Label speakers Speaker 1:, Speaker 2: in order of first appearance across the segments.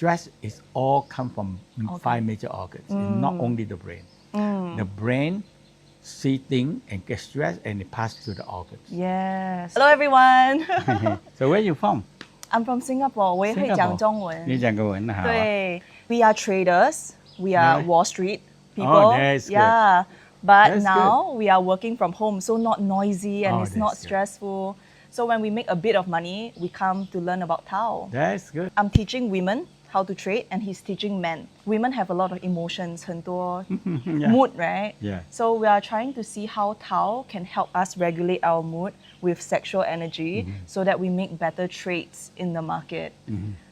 Speaker 1: Stress is all come from five major organs. It's not only the brain. The brain see things and get stressed and it passes to the organs.
Speaker 2: Yes. Hello everyone.
Speaker 1: So where you from?
Speaker 2: I'm from Singapore. 我也会讲中文。
Speaker 1: 你讲个文好啊。
Speaker 2: 对 We are traders. We are
Speaker 1: Yeah.
Speaker 2: Wall Street people.
Speaker 1: Oh, that's good.
Speaker 2: Yeah. But
Speaker 1: That's
Speaker 2: now we are working from home, so not noisy and
Speaker 1: Oh,
Speaker 2: it's not
Speaker 1: that's good.
Speaker 2: stressful. So when we make a bit of money, we come to learn about Tao.
Speaker 1: That's good.
Speaker 2: I'm teaching women how to trade and he's teaching men. Women have a lot of emotions, 很多 mood, right?
Speaker 1: Yeah.
Speaker 2: So we are trying to see how Tao can help us regulate our mood with sexual energy so that we make better trades in the market.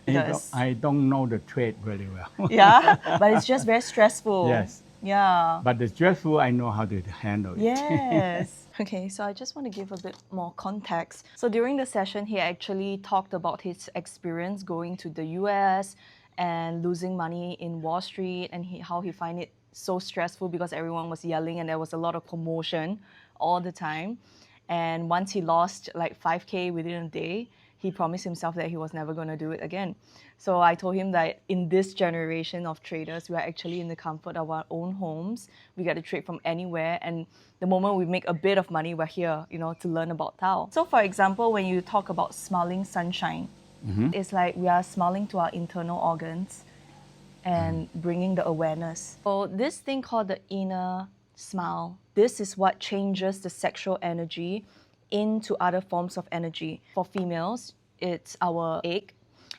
Speaker 2: Because-
Speaker 1: I don't know the trade very well.
Speaker 2: yeah, but it's just very stressful.
Speaker 1: Yes.
Speaker 2: Yeah.
Speaker 1: But the stressful, I know how to handle it.
Speaker 2: Yes. Okay, so I just want to give a bit more context. So during the session, he actually talked about his experience going to the US and losing money in Wall Street and how he find it so stressful because everyone was yelling and there was a lot of commotion all the time. And once he lost like 5K within a day, he promised himself that he was never going to do it again. So I told him that in this generation of traders, we are actually in the comfort of our own homes. We get to trade from anywhere. And the moment we make a bit of money, we're here, to learn about Tao. So for example, when you talk about smiling sunshine, it's like we are smiling to our internal organs and bringing the awareness. So this thing called the inner smile, this is what changes the sexual energy into other forms of energy. For females, it's our egg,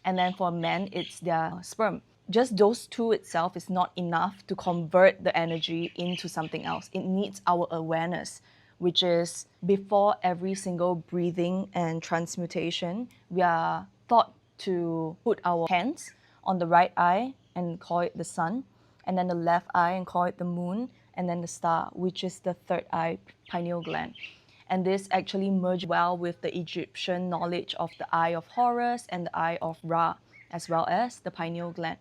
Speaker 2: and then for men, it's their sperm. Just those two itself is not enough to convert the energy into something else. It needs our awareness, which is before every single breathing and transmutation, we are taught to put our hands on the right eye and call it the sun, and then the left eye and call it the moon, and then the star, which is the third eye, pineal gland. And this actually merged well with the Egyptian knowledge of the eye of Horus and the eye of Ra, as well as the pineal gland.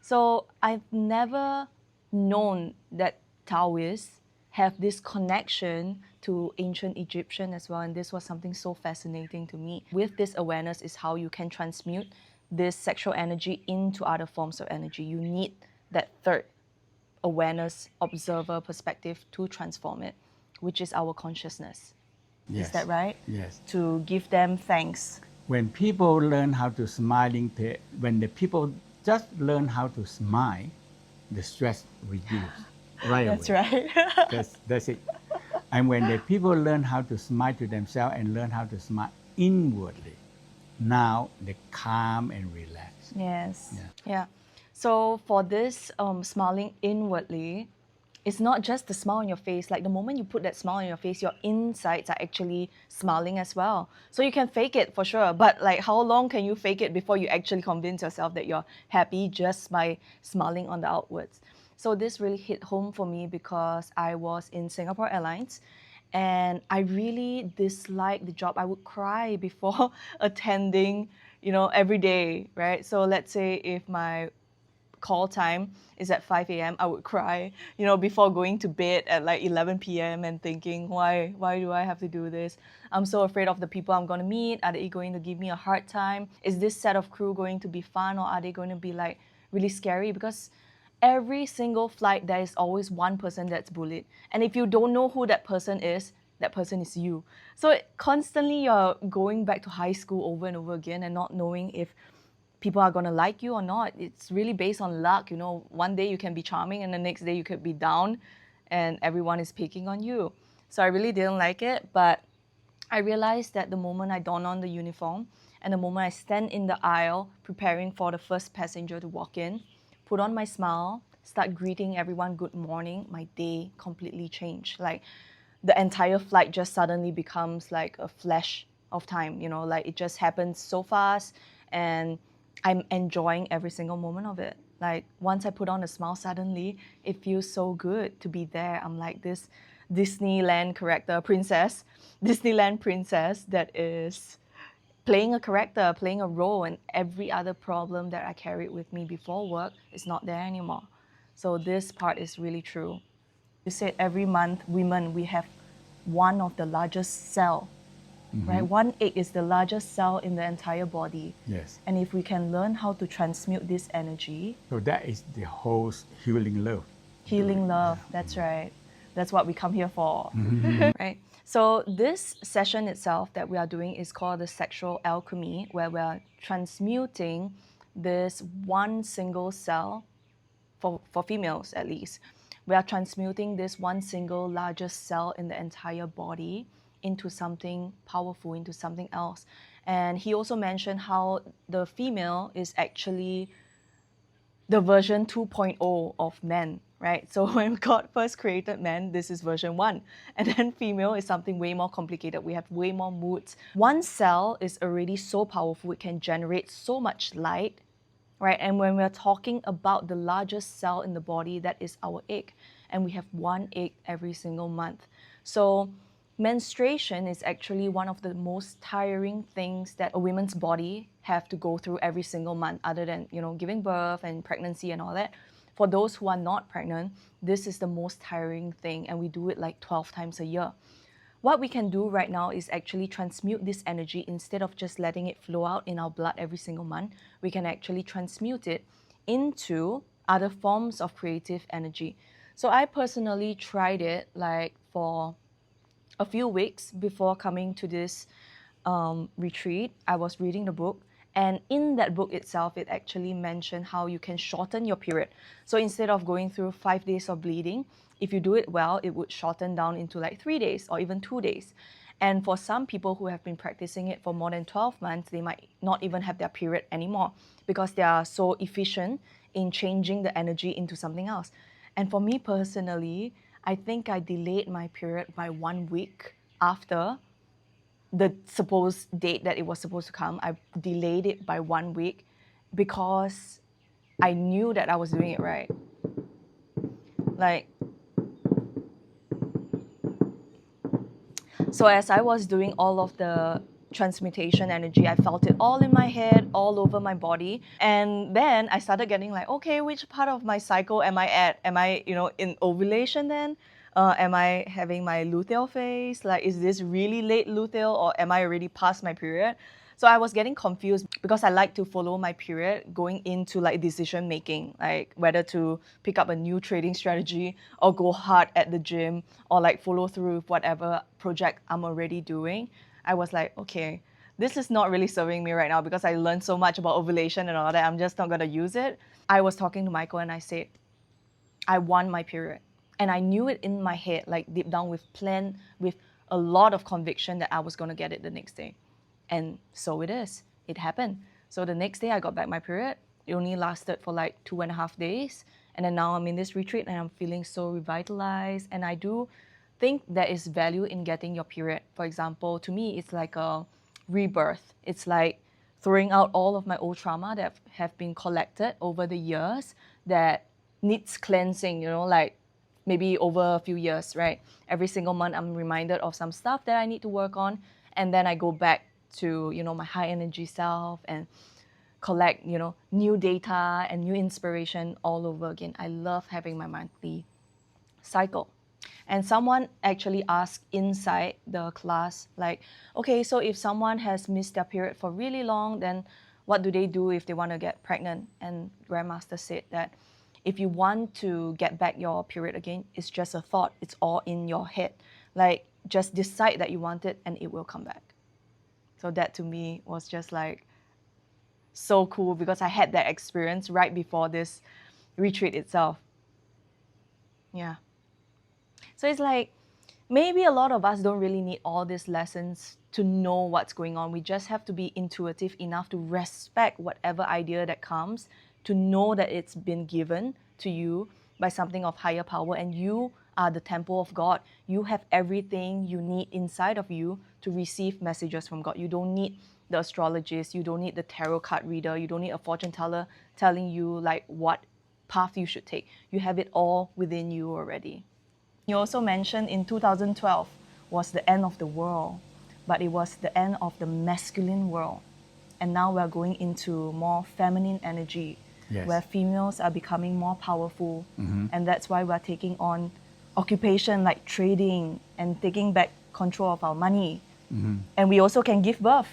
Speaker 2: So I've never known that Taoists have this connection to ancient Egyptian as well, and this was something so fascinating to me. With this awareness is how you can transmute this sexual energy into other forms of energy. You need that third awareness, observer perspective to transform it, which is our consciousness.
Speaker 1: Yes.
Speaker 2: Is that right?
Speaker 1: Yes.
Speaker 2: To give them thanks.
Speaker 1: When people learn how to smiling, when the people just learn how to smile, the stress reduces right
Speaker 2: That's
Speaker 1: away.
Speaker 2: right.
Speaker 1: That's it. And when the people learn how to smile to themselves and learn how to smile inwardly, now they calm and relax.
Speaker 2: Yes.
Speaker 1: Yeah.
Speaker 2: Yeah. So for this smiling inwardly, it's not just the smile on your face. Like the moment you put that smile on your face, your insides are actually smiling as well. So you can fake it for sure, but like how long can you fake it before you actually convince yourself that you're happy just by smiling on the outwards? So this really hit home for me because I was in Singapore Airlines and I really disliked the job. I would cry before attending, every day, right? So let's say if my call time is at 5 a.m., I would cry, before going to bed at like 11 p.m. and thinking, why do I have to do this? I'm so afraid of the people I'm going to meet. Are they going to give me a hard time? Is this set of crew going to be fun or are they going to be like really scary? Because every single flight, there is always one person that's bullied. And if you don't know who that person is you. So constantly you're going back to high school over and over again and not knowing if people are going to like you or not. It's really based on luck. One day you can be charming and the next day you could be down and everyone is picking on you. So I really didn't like it, but I realized that the moment I don on the uniform and the moment I stand in the aisle preparing for the first passenger to walk in, put on my smile, start greeting everyone good morning, my day completely changed. Like the entire flight just suddenly becomes like a flash of time, like it just happens so fast and I'm enjoying every single moment of it. Like once I put on a smile, suddenly it feels so good to be there. I'm like this Disneyland princess that is playing a character, playing a role, and every other problem that I carried with me before work is not there anymore. So this part is really true. You said every month, women, we have one of the largest cell right? One egg is the largest cell in the entire body.
Speaker 1: Yes.
Speaker 2: And if we can learn how to transmute this energy,
Speaker 1: So that is the whole healing love.
Speaker 2: healing love, that's right. That's what we come here for, right? So this session itself that we are doing is called the sexual alchemy, where we are transmuting this one single cell, for females at least, we are transmuting this one single largest cell in the entire body into something powerful, into something else. And he also mentioned how the female is actually the version 2.0 of men, right? So when God first created man, this is version 1. And then female is something way more complicated. We have way more moods. One cell is already so powerful, it can generate so much light, right? And when we're talking about the largest cell in the body, that is our egg. And we have one egg every single month. So menstruation is actually one of the most tiring things that a woman's body have to go through every single month, other than, giving birth and pregnancy and all that. For those who are not pregnant, this is the most tiring thing, and we do it like 12 times a year. What we can do right now is actually transmute this energy. Instead of just letting it flow out in our blood every single month, we can actually transmute it into other forms of creative energy. So I personally tried it like for a few weeks before coming to this retreat. I was reading the book, and in that book itself, it actually mentioned how you can shorten your period. So instead of going through 5 days of bleeding, if you do it well, it would shorten down into like 3 days or even 2 days. And for some people who have been practicing it for more than 12 months, they might not even have their period anymore because they are so efficient in changing the energy into something else. And for me personally, I think I delayed my period by 1 week after the supposed date that it was supposed to come. I delayed it by 1 week because I knew that I was doing it right. So as I was doing all of the transmutation energy, I felt it all in my head, all over my body. And then I started getting like, okay, which part of my cycle am I at? Am I, in ovulation then? Am I having my luteal phase? Like, is this really late luteal, or am I already past my period? So I was getting confused because I like to follow my period going into like decision making, like whether to pick up a new trading strategy or go hard at the gym or like follow through with whatever project I'm already doing. I was like, okay, this is not really serving me right now because I learned so much about ovulation and all that. I'm just not going to use it. I was talking to Michael and I said, I want my period. And I knew it in my head, like deep down with a lot of conviction that I was going to get it the next day. And so it is. It happened. So the next day I got back my period. It only lasted for like 2.5 days. And then now I'm in this retreat and I'm feeling so revitalized. And I do think there is value in getting your period. For example, to me, it's like a rebirth. It's like throwing out all of my old trauma that have been collected over the years that needs cleansing, like maybe over a few years, right? Every single month I'm reminded of some stuff that I need to work on. And then I go back to, my high energy self and collect, new data and new inspiration all over again. I love having my monthly cycle. And someone actually asked inside the class, like, okay, so if someone has missed their period for really long, then what do they do if they want to get pregnant? And Grandmaster said that if you want to get back your period again, it's just a thought. It's all in your head. Like, just decide that you want it and it will come back. So that to me was just like so cool because I had that experience right before this retreat itself. Yeah. So it's like, maybe a lot of us don't really need all these lessons to know what's going on. We just have to be intuitive enough to respect whatever idea that comes, to know that it's been given to you by something of higher power, and you are the temple of God. You have everything you need inside of you to receive messages from God. You don't need the astrologist, you don't need the tarot card reader, you don't need a fortune teller telling you like what path you should take. You have it all within you already. You also mentioned in 2012 was the end of the world, but it was the end of the masculine world. And now we're going into more feminine energy,
Speaker 1: Yes.
Speaker 2: where females are becoming more powerful. And that's why we're taking on occupation like trading and taking back control of our money, And we also can give birth.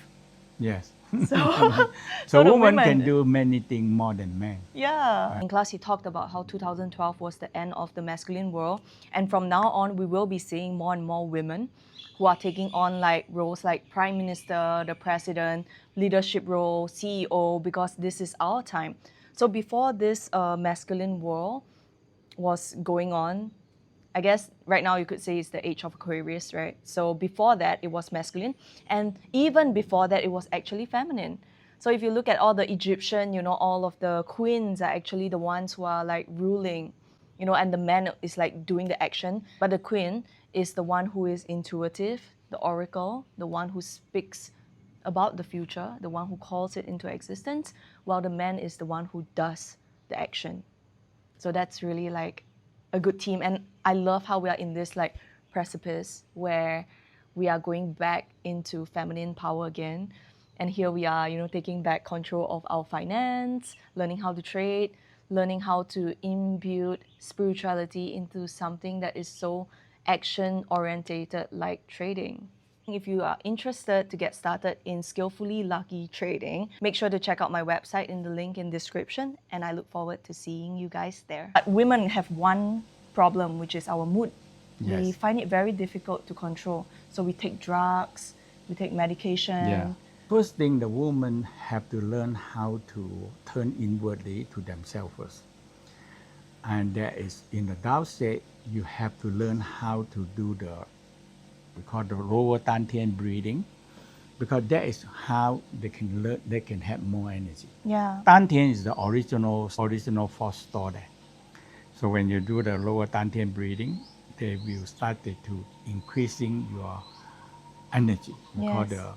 Speaker 1: Yes.
Speaker 2: So,
Speaker 1: So
Speaker 2: the
Speaker 1: women
Speaker 2: women
Speaker 1: can do many things more than men.
Speaker 2: Yeah. In class, he talked about how 2012 was the end of the masculine world. And from now on, we will be seeing more and more women who are taking on like roles like prime minister, the president, leadership role, CEO, because this is our time. So before this masculine world was going on, I guess right now you could say it's the age of Aquarius, right? So before that, it was masculine. And even before that, it was actually feminine. So if you look at all the Egyptian, all of the queens are actually the ones who are like ruling, and the man is like doing the action. But the queen is the one who is intuitive, the oracle, the one who speaks about the future, the one who calls it into existence, while the man is the one who does the action. So that's really like a good team. And I love how we are in this like precipice where we are going back into feminine power again. And here we are, taking back control of our finance, learning how to trade, learning how to imbue spirituality into something that is so action orientated like trading. If you are interested to get started in skillfully lucky trading, make sure to check out my website in the link in description, and I look forward to seeing you guys there. But women have one problem, which is our mood. We
Speaker 1: Yes.
Speaker 2: find it very difficult to control. So we take drugs, we take medication.
Speaker 1: Yeah. First thing, the women have to learn how to turn inwardly to themselves first. And that is in the Tao state, you have to learn how to do we call the lower Tien breathing, because that is how they can learn, they can have more energy.
Speaker 2: Yeah.
Speaker 1: Tien is the original force store there. So when you do the lower Tien breathing, they will start to increasing your energy. We call the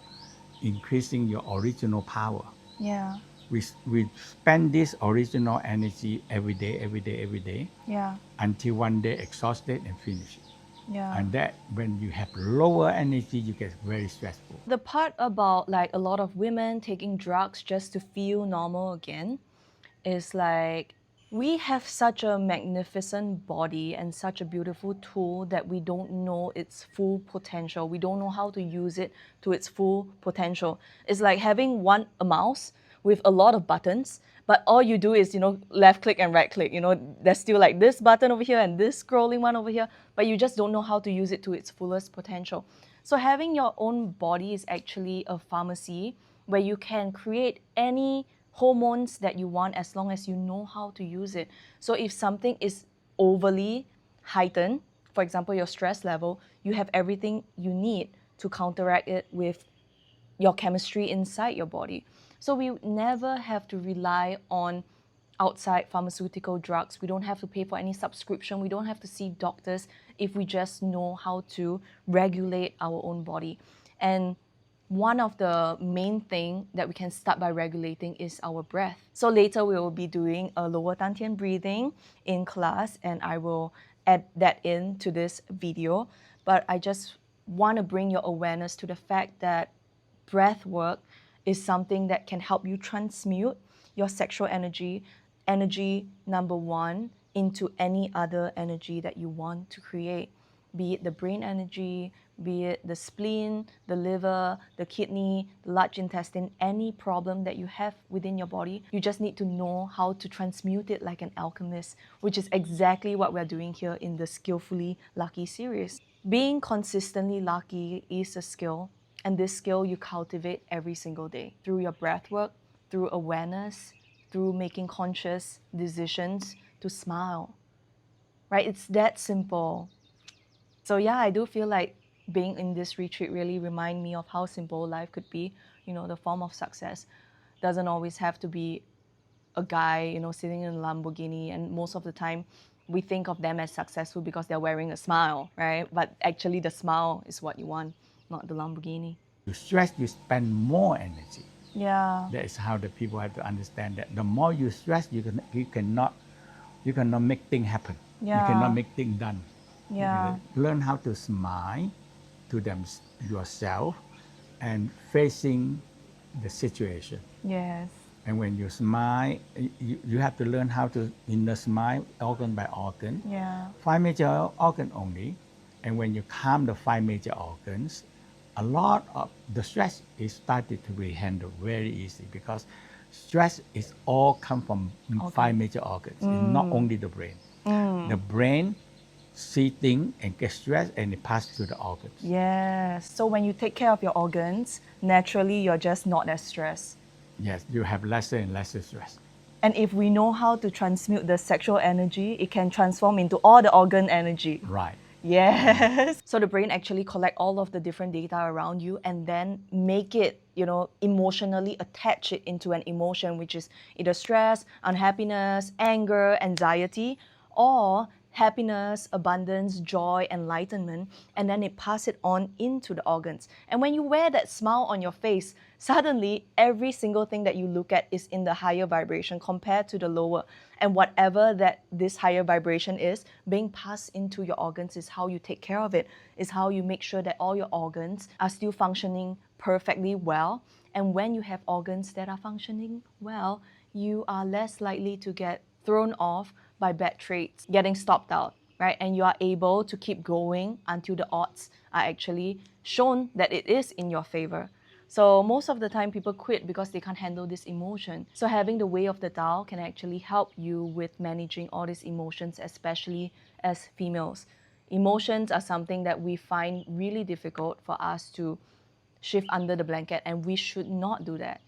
Speaker 1: increasing your original power.
Speaker 2: Yeah.
Speaker 1: We spend this original energy every day,
Speaker 2: Yeah.
Speaker 1: until one day exhausted and finish it.
Speaker 2: Yeah.
Speaker 1: And that when you have lower energy, you get very stressful.
Speaker 2: The part about like a lot of women taking drugs just to feel normal again is like we have such a magnificent body and such a beautiful tool that we don't know its full potential. We don't know how to use it to its full potential. It's like having a mouse with a lot of buttons, but all you do is, left click and right click. There's still like this button over here and this scrolling one over here, but you just don't know how to use it to its fullest potential. So having your own body is actually a pharmacy where you can create any hormones that you want as long as you know how to use it. So if something is overly heightened, for example, your stress level, you have everything you need to counteract it with your chemistry inside your body. So we never have to rely on outside pharmaceutical drugs. We don't have to pay for any subscription. We don't have to see doctors if we just know how to regulate our own body. And one of the main thing that we can start by regulating is our breath. So later we will be doing a lower Tien breathing in class, and I will add that into this video. But I just want to bring your awareness to the fact that breath work is something that can help you transmute your sexual energy number one, into any other energy that you want to create, be it the brain energy, be it the spleen, the liver, the kidney, the large intestine, any problem that you have within your body. You just need to know how to transmute it like an alchemist, which is exactly what we're doing here in the Skillfully Lucky series. Being consistently lucky is a skill, and this skill you cultivate every single day through your breath work, through awareness, through making conscious decisions to smile. Right? It's that simple. So yeah, I do feel like being in this retreat really remind me of how simple life could be. The form of success doesn't always have to be a guy, sitting in a Lamborghini, and most of the time we think of them as successful because they're wearing a smile, right? But actually the smile is what you want, not the Lamborghini.
Speaker 1: You stress, you spend more energy.
Speaker 2: Yeah.
Speaker 1: That is how the people have to understand that the more you stress, you cannot make things happen.
Speaker 2: Yeah.
Speaker 1: You cannot make things done.
Speaker 2: Yeah.
Speaker 1: Learn how to smile to yourself and facing the situation.
Speaker 2: Yes.
Speaker 1: And when you smile, you have to learn how to inner smile organ by organ.
Speaker 2: Yeah.
Speaker 1: 5 major organ only. And when you calm the 5 major organs, a lot of the stress is started to be handled very easy because stress is all come from five major organs. It's not only the brain. The brain see things and get stressed and it pass to the organs.
Speaker 2: Yes. So when you take care of your organs, naturally you're just not as stressed.
Speaker 1: Yes, you have lesser and lesser stress.
Speaker 2: And if we know how to transmute the sexual energy, it can transform into all the organ energy.
Speaker 1: Right.
Speaker 2: Yes. So the brain actually collect all of the different data around you and then make it, emotionally attach it into an emotion, which is either stress, unhappiness, anger, anxiety, or happiness, abundance, joy, enlightenment, and then it pass it on into the organs. And when you wear that smile on your face, suddenly every single thing that you look at is in the higher vibration compared to the lower. And whatever that this higher vibration is being passed into your organs is how you take care of it, is how you make sure that all your organs are still functioning perfectly well. And when you have organs that are functioning well, you are less likely to get thrown off by bad traits, getting stopped out, right? And you are able to keep going until the odds are actually shown that it is in your favor. So most of the time people quit because they can't handle this emotion. So having the way of the Tao can actually help you with managing all these emotions, especially as females. Emotions are something that we find really difficult for us to shift under the blanket, and we should not do that.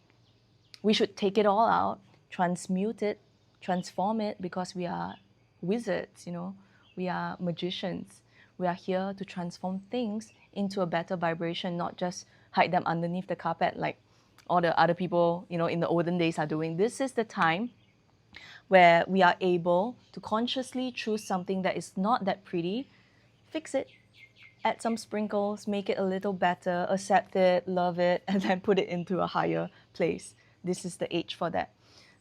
Speaker 2: We should take it all out, transmute it, transform it, because we are wizards, we are magicians. We are here to transform things into a better vibration, not just hide them underneath the carpet like all the other people, in the olden days are doing. This is the time where we are able to consciously choose something that is not that pretty, fix it, add some sprinkles, make it a little better, accept it, love it, and then put it into a higher place. This is the age for that.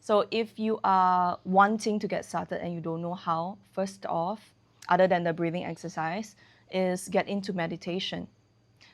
Speaker 2: So if you are wanting to get started and you don't know how, first off, other than the breathing exercise, is get into meditation.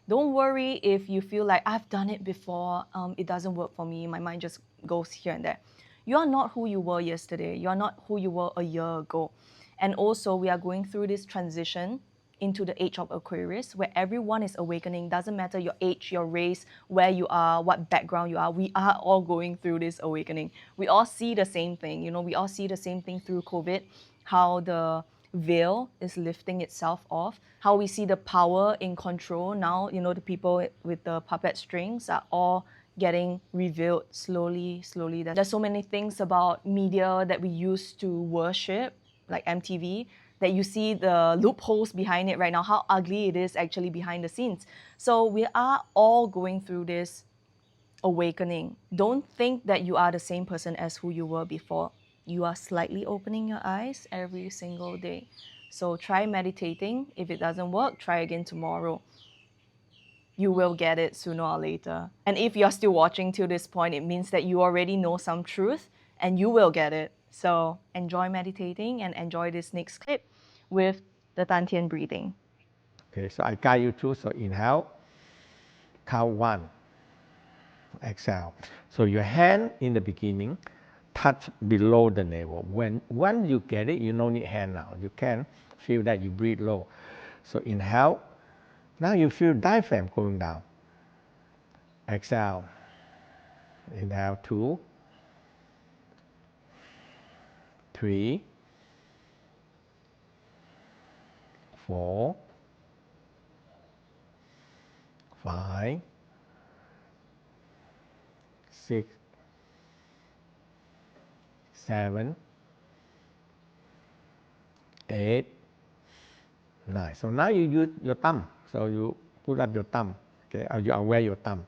Speaker 2: Don't worry if you feel like I've done it before, it doesn't work for me, my mind just goes here and there. You are not who you were yesterday. You are not who you were a year ago. And also, we are going through this transition into the age of Aquarius, where everyone is awakening. Doesn't matter your age, your race, where you are, what background you are. We are all going through this awakening. We all see the same thing. We all see the same thing through COVID, how the veil is lifting itself off, how we see the power in control now. The people with the puppet strings are all getting revealed slowly, slowly. There's so many things about media that we used to worship, like MTV, that you see the loopholes behind it right now, how ugly it is actually behind the scenes. So we are all going through this awakening. Don't think that you are the same person as who you were before. You are slightly opening your eyes every single day. So try meditating. If it doesn't work, try again tomorrow. You will get it sooner or later. And if you're still watching till this point, it means that you already know some truth and you will get it. So enjoy meditating and enjoy this next clip with the Tien breathing.
Speaker 3: Okay, so I guide you through. So inhale, count 1, exhale. So your hand in the beginning touch below the navel. When you get it, you don't need hand now. You can feel that you breathe low. So inhale. Now you feel diaphragm going down. Exhale. Inhale 2, 3, 4, 5, 6, 7, 8, 9. So now you use your thumb. So you put up your thumb. Okay, you aware your thumb.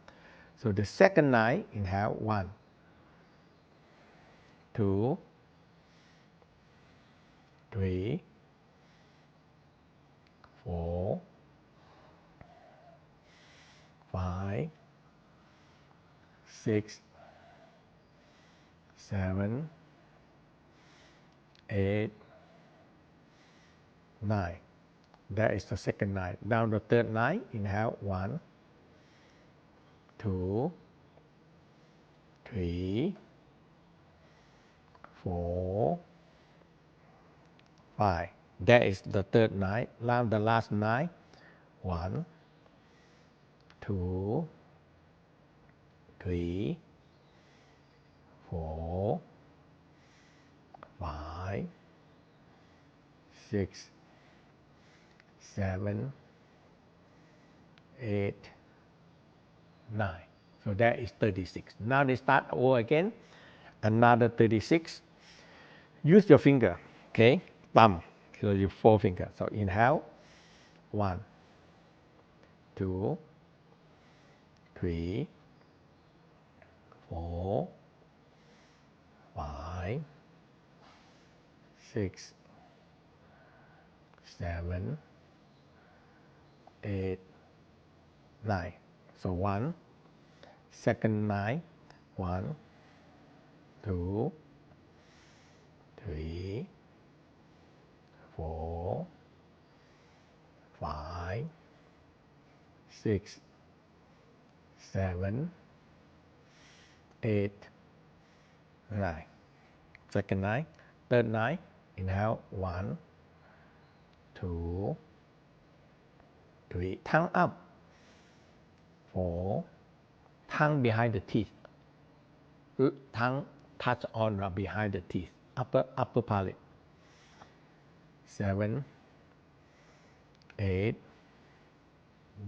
Speaker 3: So the second 9, inhale 1, 2, 3, 4, 5, 6, 7, 8, 9. That is the second 9. Now the third 9, inhale 1, 2, 3, 4, 5. That is the third 9. Now the last 9, 1, 2, 3, 4, 5, 6, 7, 8, 9. So that is 36. Now they start over again. Another 36. Use your finger, okay? Thumb. So your forefinger. So inhale. 1, 2, 3, 4, 5, 6, 7, 8, 9. So 1, second 9, 1, 2, 3, 4, 5, 6, 7, 8, 9. Second 9, third 9, inhale, 1, 2, 3, tongue up, 4, tongue behind the teeth, tongue touch on or behind the teeth, upper palate, 7, 8,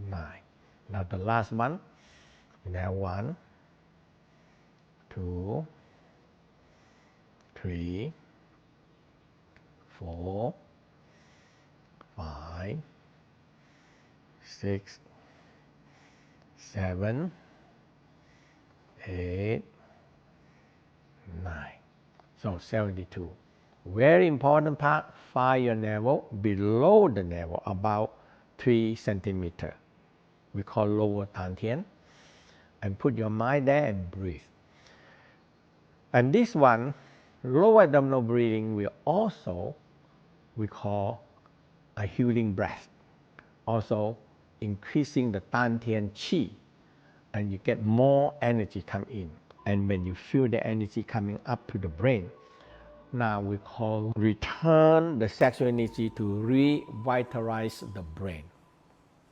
Speaker 3: 9. Now the last one, inhale, 1, 2, 3, 4, 5, 6, 7, 8, 9. So 72. Very important part, find your navel below the navel, about 3 centimeters. We call lower Tien. And put your mind there and breathe. And this one, lower abdominal breathing, we call a healing breath. Also increasing the Tien Qi, and you get more energy come in. And when you feel the energy coming up to the brain, now we call return the sexual energy to revitalize the brain.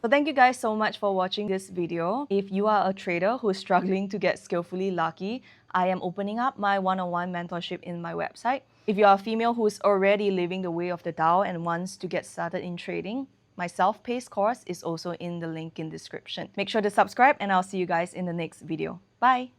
Speaker 2: So thank you guys so much for watching this video. If you are a trader who's struggling to get skillfully lucky, I am opening up my one-on-one mentorship in my website. If you are a female who's already living the way of the Tao and wants to get started in trading, my self-paced course is also in the link in description. Make sure to subscribe and I'll see you guys in the next video. Bye!